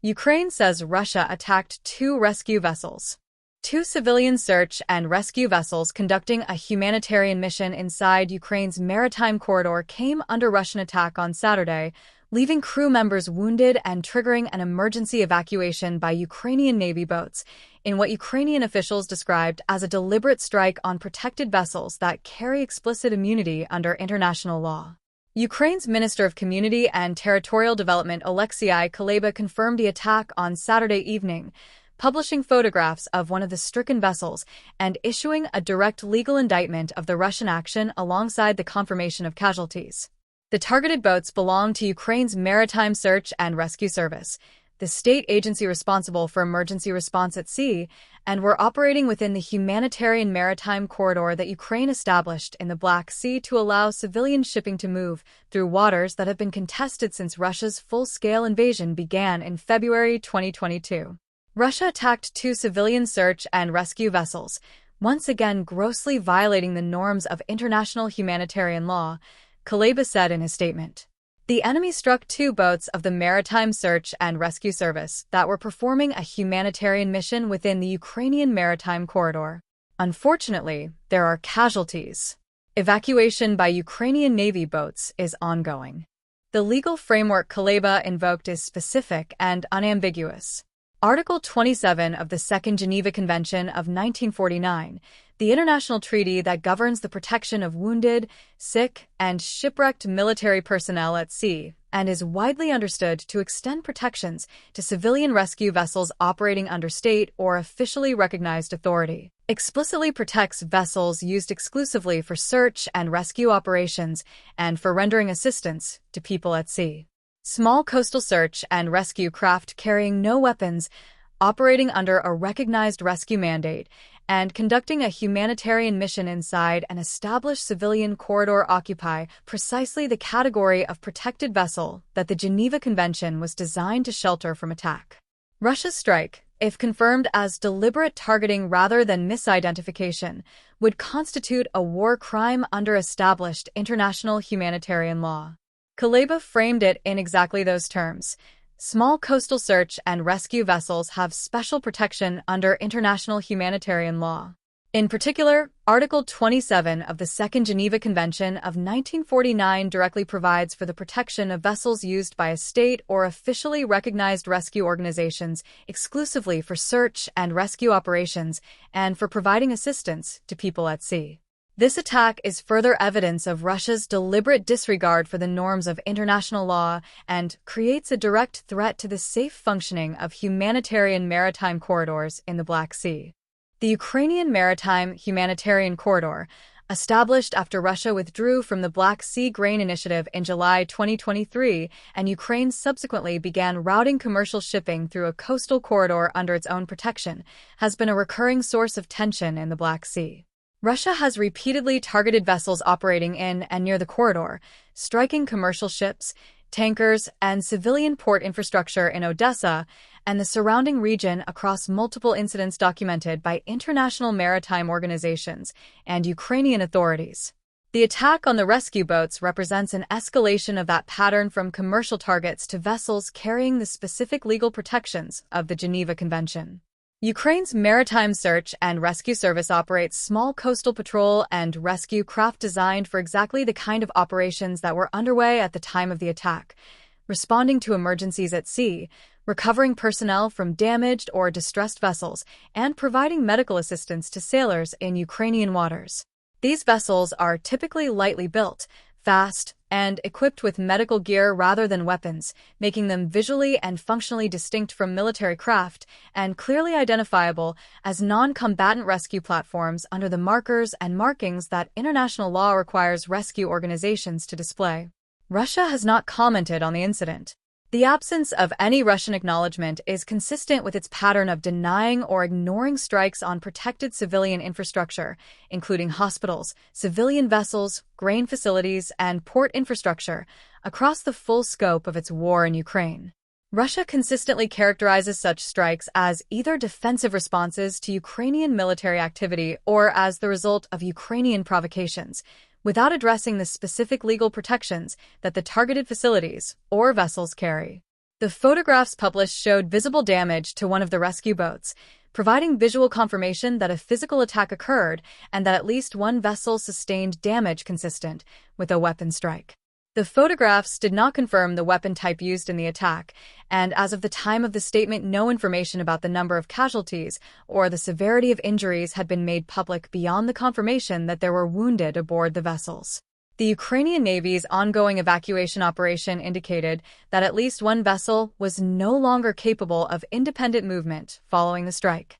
Ukraine says Russia attacked 2 rescue vessels. 2 civilian search and rescue vessels conducting a humanitarian mission inside Ukraine's maritime corridor came under Russian attack on Saturday, leaving crew members wounded and triggering an emergency evacuation by Ukrainian Navy boats, in what Ukrainian officials described as a deliberate strike on protected vessels that carry explicit immunity under international law. Ukraine's Minister of Community and Territorial Development Oleksiy Kuleba confirmed the attack on Saturday evening, publishing photographs of one of the stricken vessels and issuing a direct legal indictment of the Russian action alongside the confirmation of casualties. The targeted boats belong to Ukraine's Maritime Search and Rescue Service, the state agency responsible for emergency response at sea, and were operating within the humanitarian maritime corridor that Ukraine established in the Black Sea to allow civilian shipping to move through waters that have been contested since Russia's full-scale invasion began in February 2022. Russia attacked 2 civilian search and rescue vessels, once again grossly violating the norms of international humanitarian law, Kuleba said in his statement. The enemy struck 2 boats of the Maritime Search and Rescue Service that were performing a humanitarian mission within the Ukrainian maritime corridor. Unfortunately, there are casualties. Evacuation by Ukrainian Navy boats is ongoing. The legal framework Kuleba invoked is specific and unambiguous. Article 27 of the Second Geneva Convention of 1949, the international treaty that governs the protection of wounded, sick, and shipwrecked military personnel at sea, and is widely understood to extend protections to civilian rescue vessels operating under state or officially recognized authority, explicitly protects vessels used exclusively for search and rescue operations and for rendering assistance to people at sea. Small coastal search and rescue craft carrying no weapons, operating under a recognized rescue mandate, and conducting a humanitarian mission inside an established civilian corridor occupy precisely the category of protected vessel that the Geneva Convention was designed to shelter from attack. Russia's strike, if confirmed as deliberate targeting rather than misidentification, would constitute a war crime under established international humanitarian law. Kuleba framed it in exactly those terms. Small coastal search and rescue vessels have special protection under international humanitarian law. In particular, Article 27 of the Second Geneva Convention of 1949 directly provides for the protection of vessels used by a state or officially recognized rescue organizations exclusively for search and rescue operations and for providing assistance to people at sea. This attack is further evidence of Russia's deliberate disregard for the norms of international law and creates a direct threat to the safe functioning of humanitarian maritime corridors in the Black Sea. The Ukrainian Maritime Humanitarian Corridor, established after Russia withdrew from the Black Sea Grain Initiative in July 2023 and Ukraine subsequently began routing commercial shipping through a coastal corridor under its own protection, has been a recurring source of tension in the Black Sea. Russia has repeatedly targeted vessels operating in and near the corridor, striking commercial ships, tankers, and civilian port infrastructure in Odessa and the surrounding region across multiple incidents documented by international maritime organizations and Ukrainian authorities. The attack on the rescue boats represents an escalation of that pattern from commercial targets to vessels carrying the specific legal protections of the Geneva Convention. Ukraine's Maritime Search and Rescue Service operates small coastal patrol and rescue craft designed for exactly the kind of operations that were underway at the time of the attack, responding to emergencies at sea, recovering personnel from damaged or distressed vessels, and providing medical assistance to sailors in Ukrainian waters. These vessels are typically lightly built, fast, and equipped with medical gear rather than weapons, making them visually and functionally distinct from military craft and clearly identifiable as non-combatant rescue platforms under the markers and markings that international law requires rescue organizations to display. Russia has not commented on the incident. The absence of any Russian acknowledgement is consistent with its pattern of denying or ignoring strikes on protected civilian infrastructure, including hospitals, civilian vessels, grain facilities, and port infrastructure, across the full scope of its war in Ukraine. Russia consistently characterizes such strikes as either defensive responses to Ukrainian military activity or as the result of Ukrainian provocations, without addressing the specific legal protections that the targeted facilities or vessels carry. The photographs published showed visible damage to one of the rescue boats, providing visual confirmation that a physical attack occurred and that at least one vessel sustained damage consistent with a weapon strike. The photographs did not confirm the weapon type used in the attack, and as of the time of the statement, no information about the number of casualties or the severity of injuries had been made public beyond the confirmation that there were wounded aboard the vessels. The Ukrainian Navy's ongoing evacuation operation indicated that at least one vessel was no longer capable of independent movement following the strike.